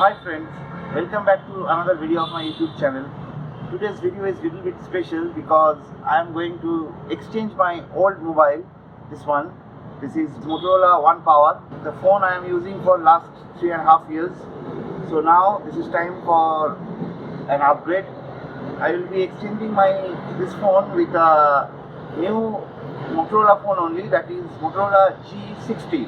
Hi friends, welcome back to another video of my YouTube channel. Today's video is a little bit special because I am going to exchange my old mobile, this one. This is Motorola One Power, the phone I am using for last 3.5 years. So now this is time for an upgrade. I will be exchanging this phone with a new Motorola phone only, that is Moto G60.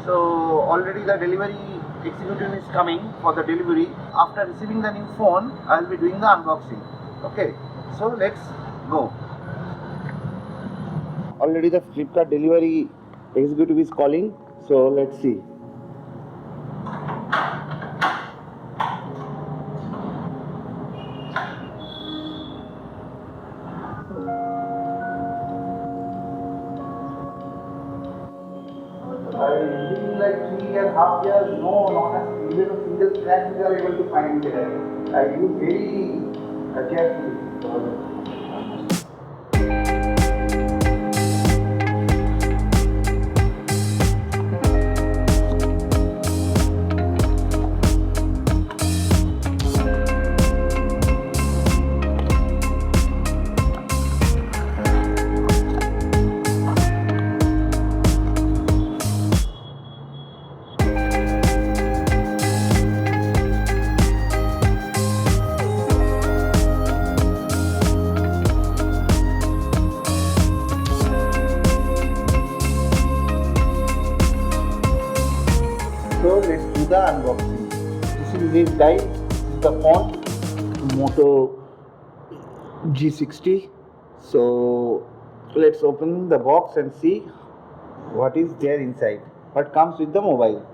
So already the delivery executive is coming for the delivery. After receiving the new phone, I will be doing the unboxing. Okay, so let's go. Already the Flipkart delivery executive is calling, so let's see. I living like 3.5 years, even a single scratch we are able to find there. I use very carefully. So let's do the unboxing. This is it guys, this is the phone, Moto G60. So let's open the box and see what is there inside, what comes with the mobile.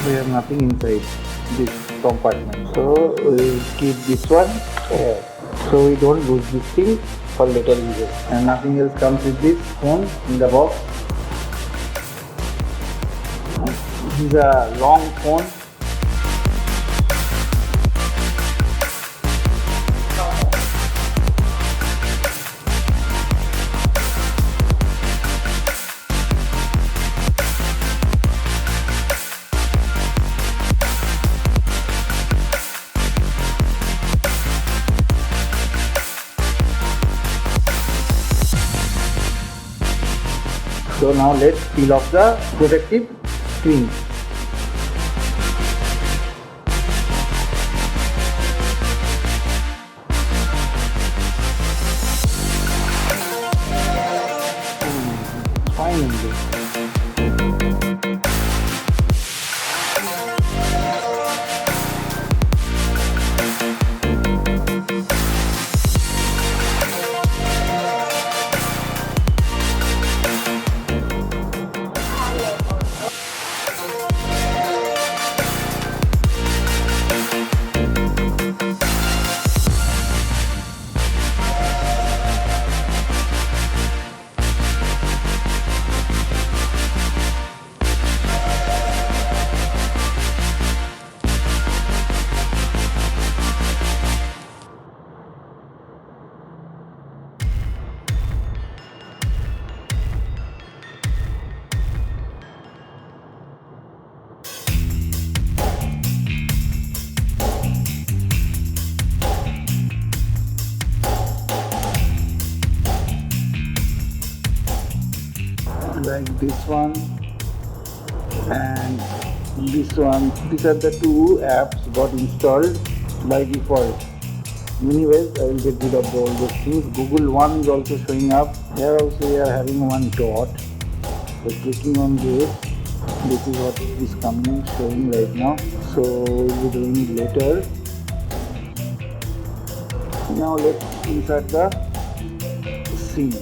We have nothing inside this compartment, so we'll keep this one here, so we don't lose this thing for later uses. And nothing else comes with this phone in the box. This is a long phone. So now let's peel off the protective screen. Finally. this one and this one. These are the two apps got installed by default. Anyways, I will get rid of all those things. Google One is also showing up. Here also we are having one dot. So clicking on this is what is coming, showing right now. So we'll be doing it later. Now let's insert the scene.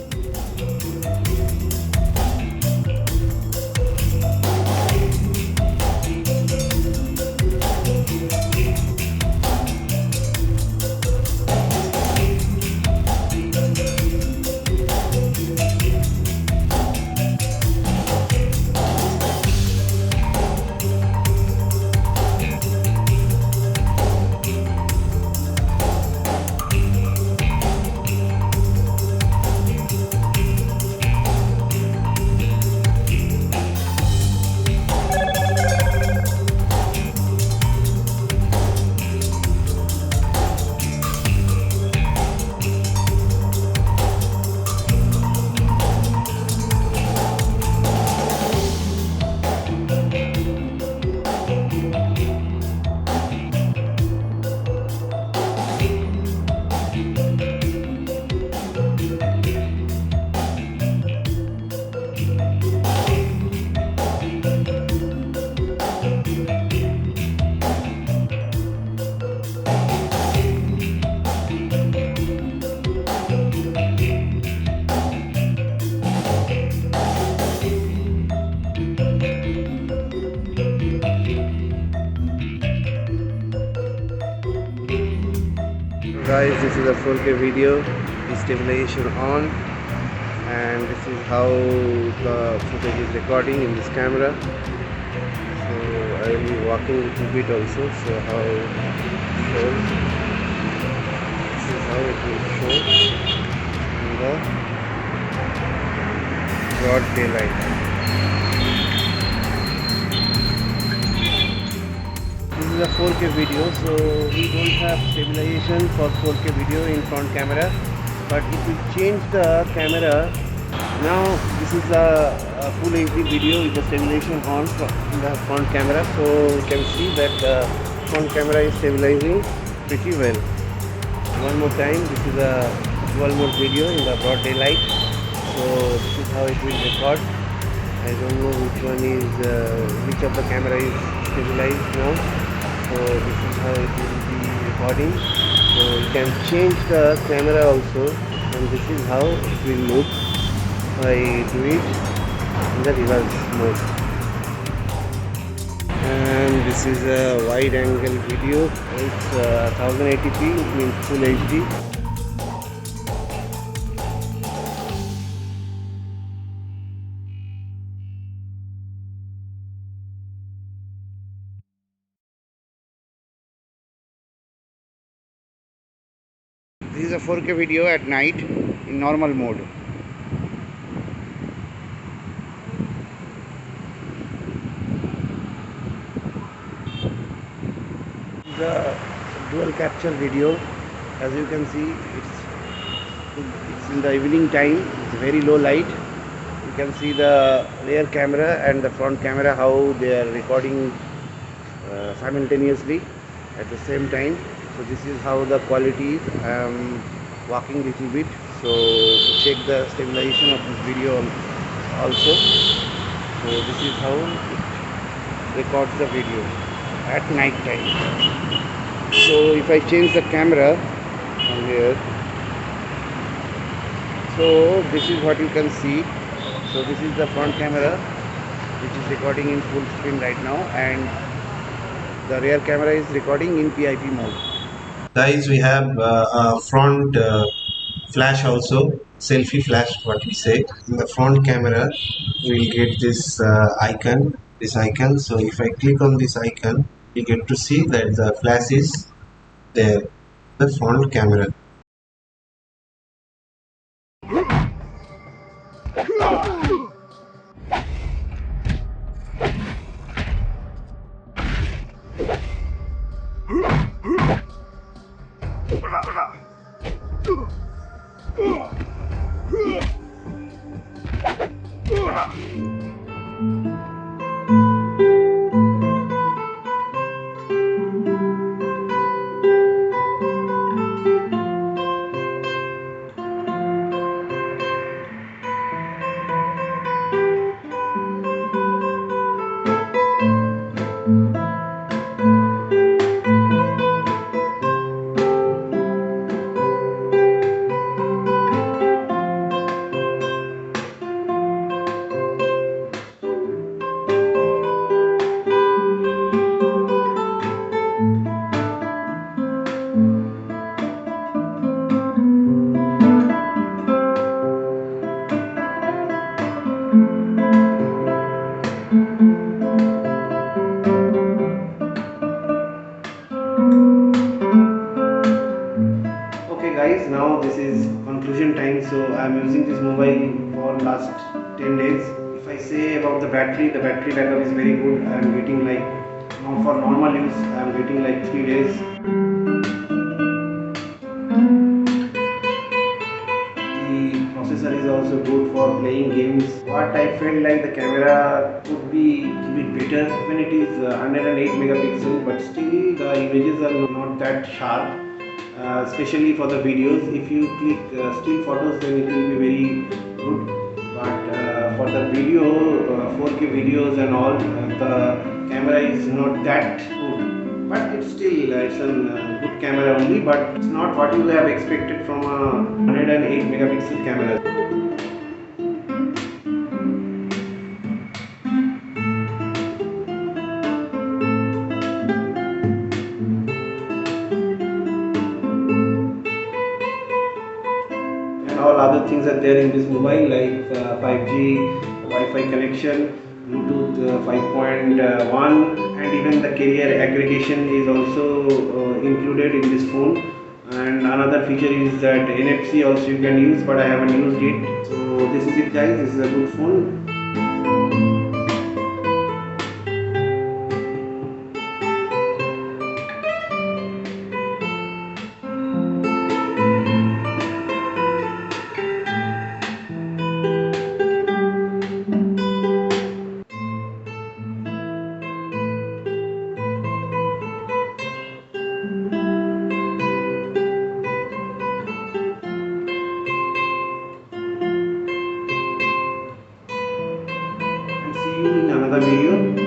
Guys, this is a 4K video, the stabilization on, and this is how the footage is recording in this camera. So I will be walking a little bit also, so how it shows. This is how it will show in the broad daylight. This is a 4K video, so we don't have stabilization for 4K video in front camera, but if we change the camera, now this is a full HD video with the stabilization on in the front camera, so you can see that the front camera is stabilizing pretty well. One more time, this is a 12 mode video in the broad daylight, so this is how it will record. I don't know which one is which of the camera is stabilized now. So this is how it will be recording. So you can change the camera also, and this is how it will look if I do it in the reverse mode. And this is a wide angle video. It's 1080p, means full HD. This is a 4K video at night in normal mode. This is a dual capture video. As you can see, it's in the evening time. It's very low light. You can see the rear camera and the front camera, how they are recording simultaneously at the same time. So this is how the quality is. I am walking a little bit, so check the stabilization of this video also. So this is how it records the video at night time. So if I change the camera from here, so this is what you can see. So this is the front camera which is recording in full screen right now, and the rear camera is recording in PIP mode. Guys, we have a front flash also, selfie flash what we say. In the front camera we'll get this icon. So if I click on this icon, you get to see that the flash is there, the front camera. Okay guys, now this is conclusion time. So I am using this mobile for last 10 days. If I say about the battery backup is very good. I am getting like, now for normal use I am getting like 3 days. The processor is also good for playing games. What I felt like the camera could be a bit better when it is 108 megapixel, but still the images are not that sharp. Especially for the videos, if you click still photos, then it will be very good, but for the video, 4K videos and all, the camera is not that good, but it's still it's a good camera only, but it's not what you have expected from a 108 megapixel camera. And all other things are there in this mobile, like 5G Wi-Fi connection, Bluetooth 5.1, and even the carrier aggregation is also included in this phone. And another feature is that NFC also you can use, but I haven't used it. So this is it guys, this is a good phone. See you in another video.